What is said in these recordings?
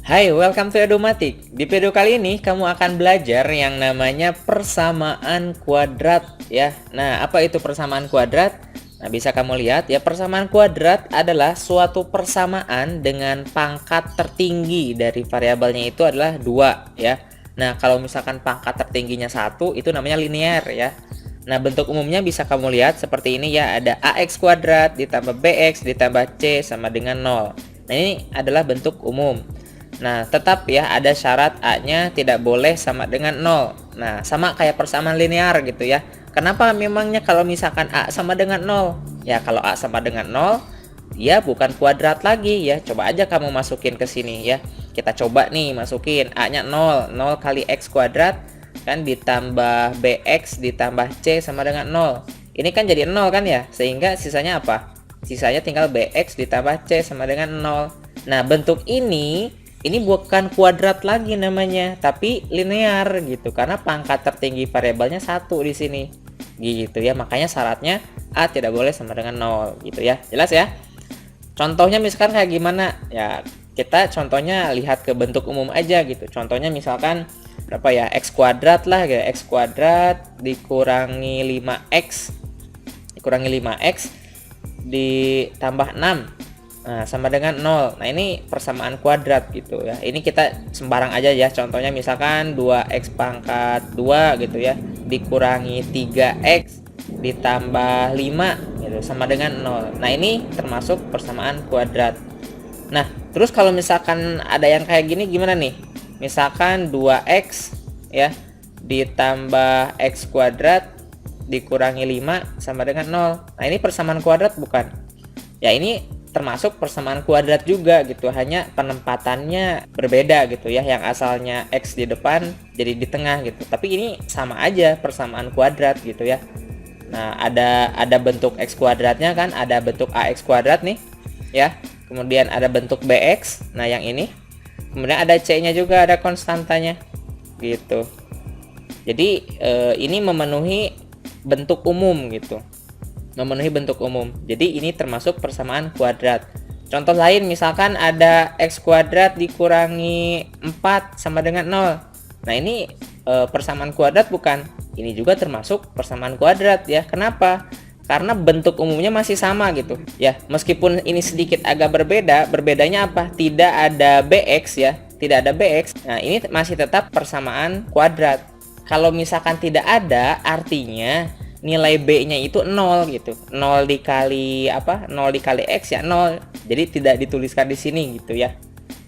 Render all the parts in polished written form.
Hai, welcome to Edumatik. Di video kali ini kamu akan belajar yang namanya persamaan kuadrat ya. Nah, apa itu persamaan kuadrat? Nah, bisa kamu lihat ya, persamaan kuadrat adalah suatu persamaan dengan pangkat tertinggi dari variabelnya itu adalah 2 ya. Nah, kalau misalkan pangkat tertingginya 1 itu namanya linear ya. Nah, bentuk umumnya bisa kamu lihat seperti ini ya, ada ax kuadrat ditambah bx ditambah c sama dengan 0. Nah, ini adalah bentuk umum. Nah, tetap ya ada syarat A-nya tidak boleh sama dengan 0. Nah, sama kayak persamaan linear gitu ya. Kenapa memangnya kalau misalkan A sama dengan 0? Ya, kalau A sama dengan 0, ya bukan kuadrat lagi ya. Coba aja kamu masukin ke sini ya. Kita coba nih masukin A-nya 0. 0 kali X kuadrat kan ditambah BX ditambah C sama dengan 0. Ini kan jadi 0 kan ya? Sehingga sisanya apa? Sisanya tinggal BX ditambah C sama dengan 0. Nah, bentuk ini bukan kuadrat lagi namanya, tapi linear gitu karena pangkat tertinggi variabelnya 1 di sini. Gitu ya, makanya syaratnya A tidak boleh sama dengan 0 gitu ya. Jelas ya? Contohnya misalkan kayak gimana? Ya, kita contohnya lihat ke bentuk umum aja gitu. Contohnya misalkan berapa ya? X kuadrat lah ya. X kuadrat dikurangi 5x ditambah 6. Nah, sama dengan 0. Nah, ini persamaan kuadrat gitu ya. Ini kita sembarang aja ya. Contohnya misalkan 2x pangkat 2 gitu ya, dikurangi 3x ditambah 5 gitu sama dengan 0. Nah, ini termasuk persamaan kuadrat. Nah, terus kalau misalkan ada yang kayak gini gimana nih? Misalkan 2x ya ditambah x kuadrat dikurangi 5 sama dengan 0. Nah, ini persamaan kuadrat bukan? Ya, ini termasuk persamaan kuadrat juga gitu, hanya penempatannya berbeda gitu ya, yang asalnya X di depan jadi di tengah gitu, tapi ini sama aja persamaan kuadrat gitu ya. Nah, ada bentuk X kuadratnya kan, ada bentuk AX kuadrat nih ya, kemudian ada bentuk BX, nah yang ini, kemudian ada C nya juga, ada konstantanya gitu. Jadi ini memenuhi bentuk umum gitu, jadi ini termasuk persamaan kuadrat. Contoh lain misalkan ada x kuadrat dikurangi 4 sama dengan 0. Nah, ini persamaan kuadrat bukan? Ini juga termasuk persamaan kuadrat ya. Kenapa? Karena bentuk umumnya masih sama gitu ya. Meskipun ini sedikit agak berbeda, berbedanya apa? Tidak ada bx ya, tidak ada bx. Nah, ini masih tetap persamaan kuadrat. Kalau misalkan tidak ada, artinya nilai B-nya itu 0 gitu. 0 dikali apa? 0 dikali X ya 0. Jadi tidak dituliskan di sini gitu ya.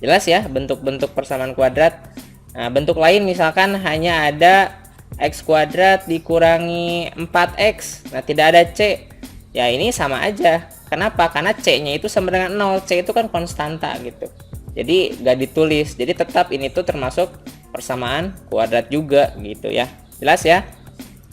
Jelas ya bentuk-bentuk persamaan kuadrat. Nah, bentuk lain misalkan hanya ada X kuadrat dikurangi 4X. Nah, tidak ada C. Ya, ini sama aja. Kenapa? Karena C-nya itu sama dengan 0. C itu kan konstanta gitu. Jadi nggak ditulis. Jadi tetap ini tuh termasuk persamaan kuadrat juga gitu ya. Jelas ya?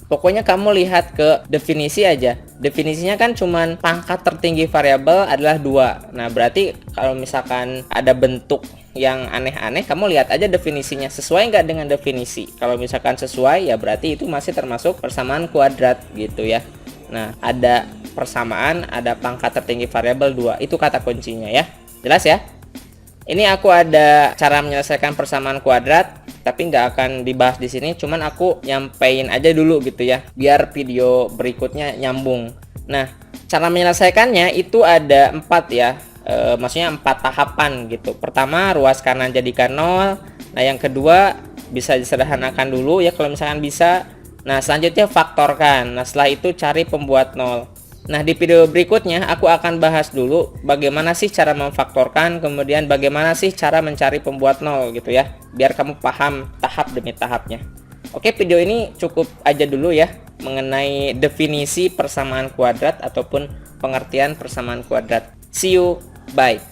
Pokoknya kamu lihat ke definisi aja. Definisinya kan cuman pangkat tertinggi variabel adalah 2. Nah, berarti kalau misalkan ada bentuk yang aneh-aneh, kamu lihat aja definisinya sesuai nggak dengan definisi. Kalau misalkan sesuai, ya berarti itu masih termasuk persamaan kuadrat gitu ya. Nah, ada persamaan, ada pangkat tertinggi variabel 2. Itu kata kuncinya ya. Jelas ya? Ini aku ada cara menyelesaikan persamaan kuadrat, tapi nggak akan dibahas di sini. Cuman aku nyampein aja dulu gitu ya, biar video berikutnya nyambung. Nah, cara menyelesaikannya itu ada 4 ya, maksudnya 4 tahapan gitu. Pertama, ruas kanan jadikan 0. Nah, yang kedua bisa disederhanakan dulu ya kalau misalkan bisa. Nah, selanjutnya faktorkan. Nah, setelah itu cari pembuat 0. Nah, di video berikutnya aku akan bahas dulu bagaimana sih cara memfaktorkan, kemudian bagaimana sih cara mencari pembuat 0 gitu ya, biar kamu paham tahap demi tahapnya. Oke, video ini cukup aja dulu ya mengenai definisi persamaan kuadrat ataupun pengertian persamaan kuadrat. See you, bye.